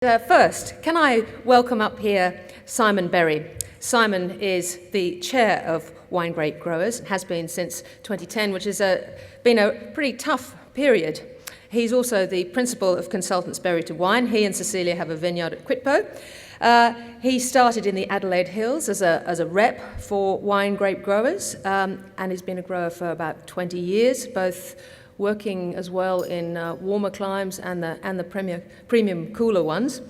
First, can I welcome up here Simon Berry. Simon is the chair of Winegrape Growers, has been since 2010, which has been a pretty tough period. He's also the principal of Consultants Berry to Wine. He and Cecilia have a vineyard at Quitpo. He started in the Adelaide Hills as a rep for Winegrape Growers, and he's been a grower for about 20 years, both working as well in warmer climes and the premium cooler ones.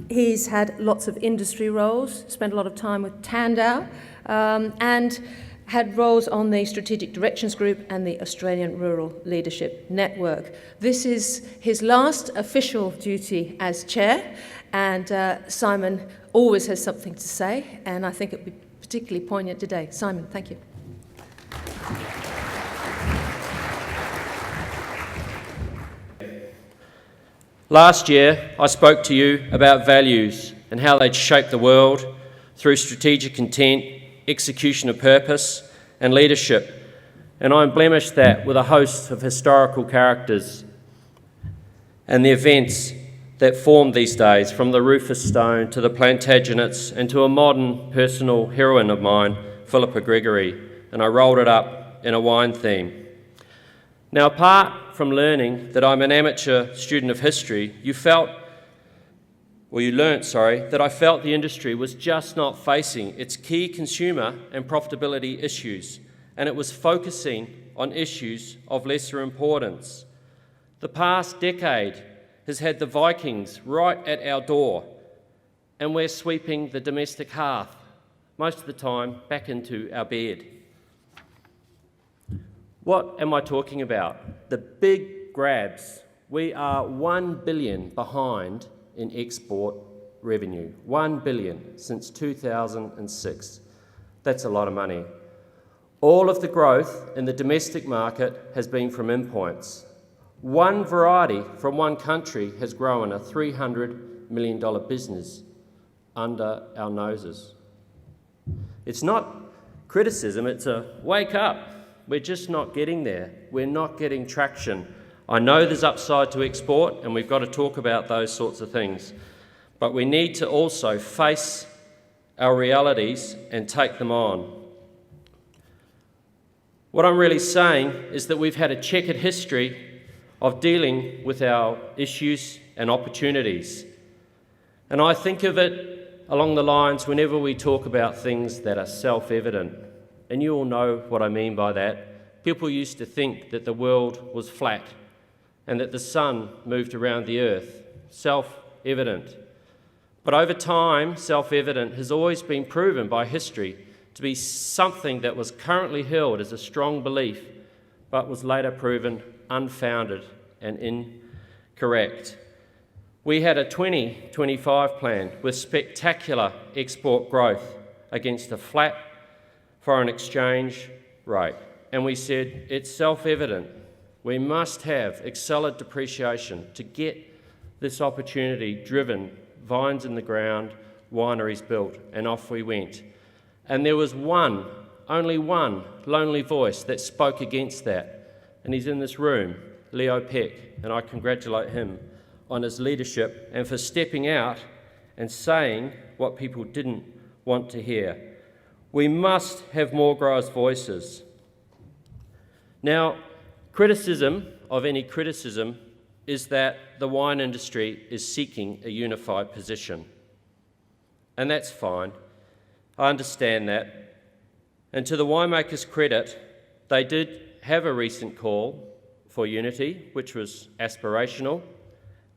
He's had lots of industry roles, spent a lot of time with Tandau, and had roles on the Strategic Directions Group and the Australian Rural Leadership Network. This is his last official duty as chair, and Simon always has something to say, and I think it would be particularly poignant today. Simon, thank you. Last year, I spoke to you about values and how they'd shape the world through strategic intent, execution of purpose, and leadership. And I embellished that with a host of historical characters and the events that formed these days, from the Rufus Stone to the Plantagenets and to a modern personal heroine of mine, Philippa Gregory, and I rolled it up in a wine theme. Now, apart from learning that I'm an amateur student of history, you learnt that I felt the industry was just not facing its key consumer and profitability issues, and it was focusing on issues of lesser importance. The past decade has had the Vikings right at our door, and we're sweeping the domestic hearth, most of the time back into our bed. What am I talking about? The big grabs. We are 1 billion behind in export revenue. 1 billion since 2006. That's a lot of money. All of the growth in the domestic market has been from imports. One variety from one country has grown a $300 million business under our noses. It's not criticism, it's a wake up. We're just not getting there. We're not getting traction. I know there's upside to export, and we've got to talk about those sorts of things. But we need to also face our realities and take them on. What I'm really saying is that we've had a checkered history of dealing with our issues and opportunities. And I think of it along the lines whenever we talk about things that are self-evident. And you all know what I mean by that. People used to think that the world was flat and that the sun moved around the earth. Self-evident. But over time, self-evident has always been proven by history to be something that was currently held as a strong belief, but was later proven unfounded and incorrect. We had a 2025 plan with spectacular export growth against a flat foreign exchange rate. And we said, it's self-evident. We must have accelerated depreciation to get this opportunity driven, vines in the ground, wineries built, and off we went. And there was only one lonely voice that spoke against that. And he's in this room, Leo Peck, and I congratulate him on his leadership and for stepping out and saying what people didn't want to hear. We must have more growers' voices. Now, criticism of any criticism is that the wine industry is seeking a unified position. And that's fine. I understand that. And to the winemakers' credit, they did have a recent call for unity, which was aspirational.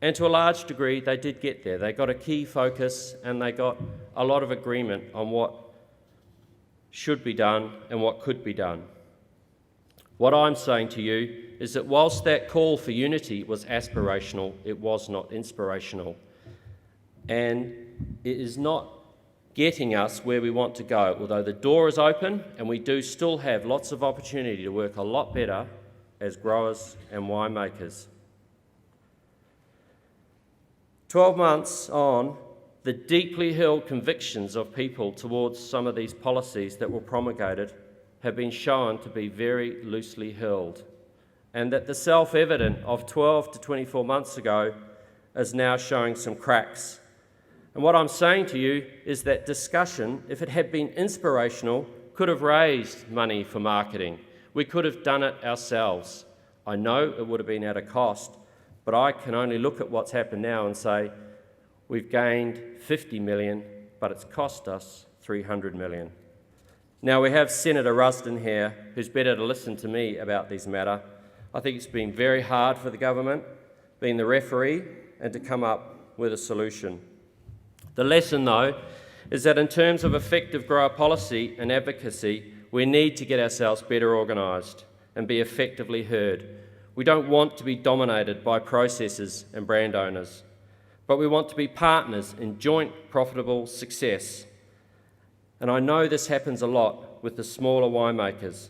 And to a large degree, they did get there. They got a key focus and they got a lot of agreement on what should be done and what could be done. What I'm saying to you is that whilst that call for unity was aspirational, it was not inspirational. And it is not getting us where we want to go, although the door is open and we do still have lots of opportunity to work a lot better as growers and winemakers. 12 months on, the deeply held convictions of people towards some of these policies that were promulgated have been shown to be very loosely held, and that the self-evident of 12 to 24 months ago is now showing some cracks. And what I'm saying to you is that discussion, if it had been inspirational, could have raised money for marketing. We could have done it ourselves. I know it would have been at a cost, but I can only look at what's happened now and say we've gained 50 million, but it's cost us 300 million. Now we have Senator Rusden here, who's better to listen to me about this matter. I think it's been very hard for the government, being the referee, and to come up with a solution. The lesson, though, is that in terms of effective grower policy and advocacy, we need to get ourselves better organised and be effectively heard. We don't want to be dominated by processors and brand owners, but we want to be partners in joint profitable success. And I know this happens a lot with the smaller winemakers.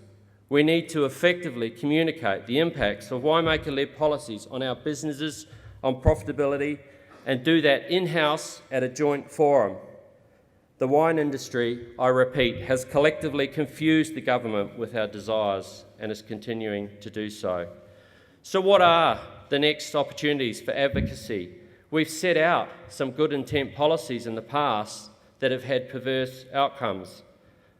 We need to effectively communicate the impacts of winemaker-led policies on our businesses, on profitability, and do that in-house at a joint forum. The wine industry, I repeat, has collectively confused the government with our desires and is continuing to do so. So what are the next opportunities for advocacy? We've set out some good intent policies in the past that have had perverse outcomes.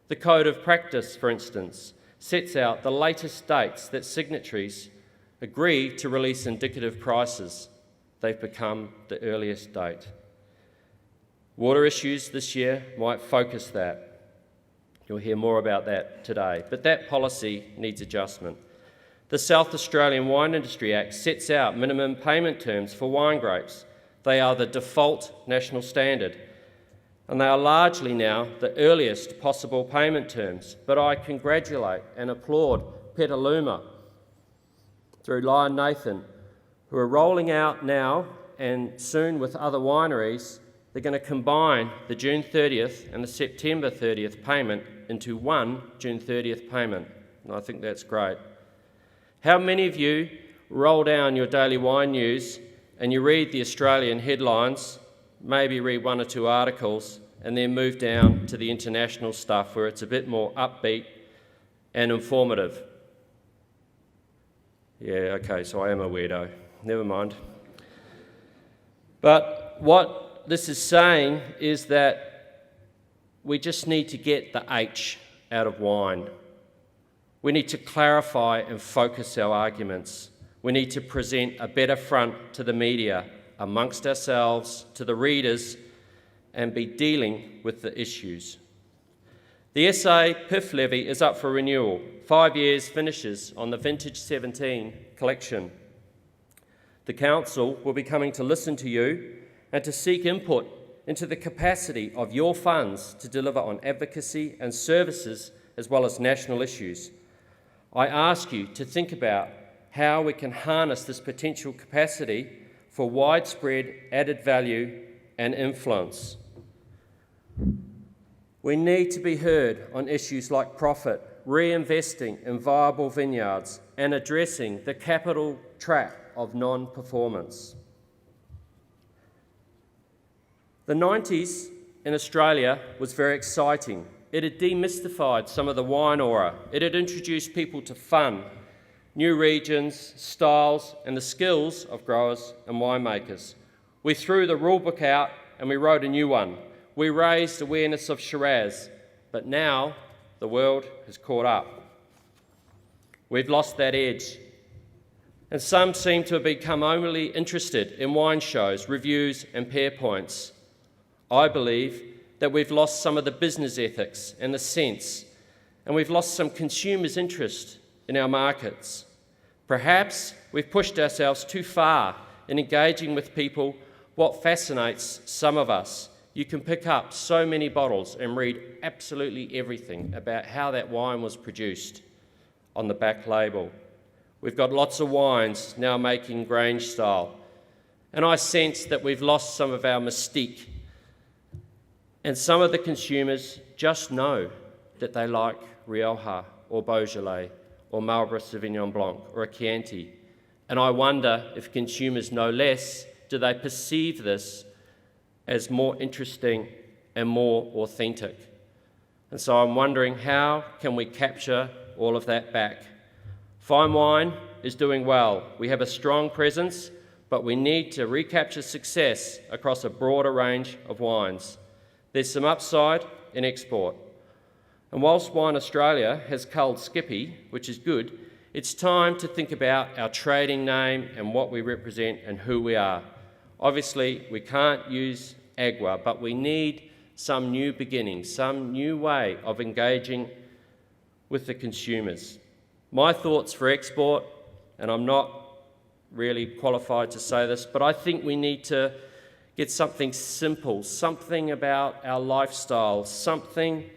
The Code of Practice, for instance, sets out the latest dates that signatories agree to release indicative prices. They've become the earliest date. Water issues this year might focus that. You'll hear more about that today, but that policy needs adjustment. The South Australian Wine Industry Act sets out minimum payment terms for wine grapes. They are the default national standard, and they are largely now the earliest possible payment terms. But I congratulate and applaud Petaluma through Lion Nathan, who are rolling out now and soon with other wineries. They're going to combine the June 30th and the September 30th payment into one June 30th payment, and I think that's great. How many of you roll down your daily wine news and you read the Australian headlines, maybe read one or two articles, and then move down to the international stuff where it's a bit more upbeat and informative? Yeah, okay, so I am a weirdo. Never mind. But what this is saying is that we just need to get the H out of wine. We need to clarify and focus our arguments. We need to present a better front to the media, amongst ourselves, to the readers, and be dealing with the issues. The SA PIF levy is up for renewal. 5 years finishes on the Vintage 17 collection. The Council will be coming to listen to you and to seek input into the capacity of your funds to deliver on advocacy and services as well as national issues. I ask you to think about how we can harness this potential capacity for widespread added value and influence. We need to be heard on issues like profit, reinvesting in viable vineyards, and addressing the capital trap of non-performance. The 90s in Australia was very exciting. It had demystified some of the wine aura. It had introduced people to fun, new regions, styles, and the skills of growers and winemakers. We threw the rulebook out and we wrote a new one. We raised awareness of Shiraz, but now the world has caught up. We've lost that edge. And some seem to have become only interested in wine shows, reviews, and pair points. I believe that we've lost some of the business ethics and the sense, and we've lost some consumers' interest in our markets. Perhaps we've pushed ourselves too far in engaging with people. What fascinates some of us, you can pick up so many bottles and read absolutely everything about how that wine was produced on the back label. We've got lots of wines now making Grange style, and I sense that we've lost some of our mystique. And some of the consumers just know that they like Rioja or Beaujolais or Marlborough Sauvignon Blanc or a Chianti. And I wonder if consumers know less, do they perceive this as more interesting and more authentic? And so I'm wondering, how can we capture all of that back? Fine wine is doing well. We have a strong presence, but we need to recapture success across a broader range of wines. There's some upside in export. And whilst Wine Australia has culled Skippy, which is good, it's time to think about our trading name and what we represent and who we are. Obviously, we can't use Agua, but we need some new beginning, some new way of engaging with the consumers. My thoughts for export, and I'm not really qualified to say this, but I think we need to get something simple, something about our lifestyle, something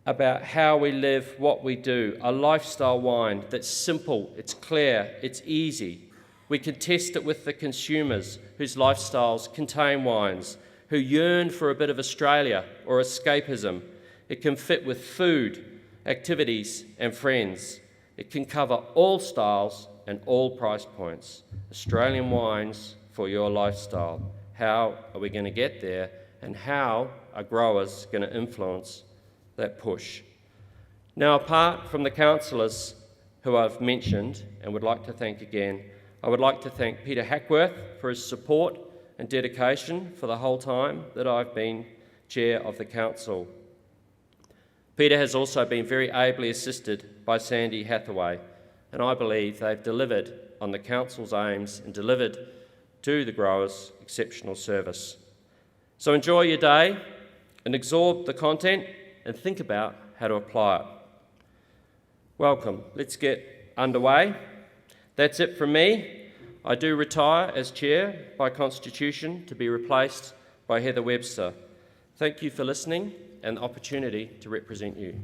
about how we live, what we do, a lifestyle wine that's simple, it's clear, it's easy. We can test it with the consumers whose lifestyles contain wines, who yearn for a bit of Australia or escapism. It can fit with food, activities and friends. It can cover all styles and all price points. Australian wines for your lifestyle. How are we going to get there, and how are growers going to influence that push? Now, apart from the councillors who I've mentioned and would like to thank again, I would like to thank Peter Hackworth for his support and dedication for the whole time that I've been chair of the council. Peter has also been very ably assisted by Sandy Hathaway, and I believe they've delivered on the council's aims and delivered to the growers exceptional service. So enjoy your day and absorb the content and think about how to apply it. Welcome. Let's get underway. That's it from me. I do retire as chair by constitution to be replaced by Heather Webster. Thank you for listening and the opportunity to represent you.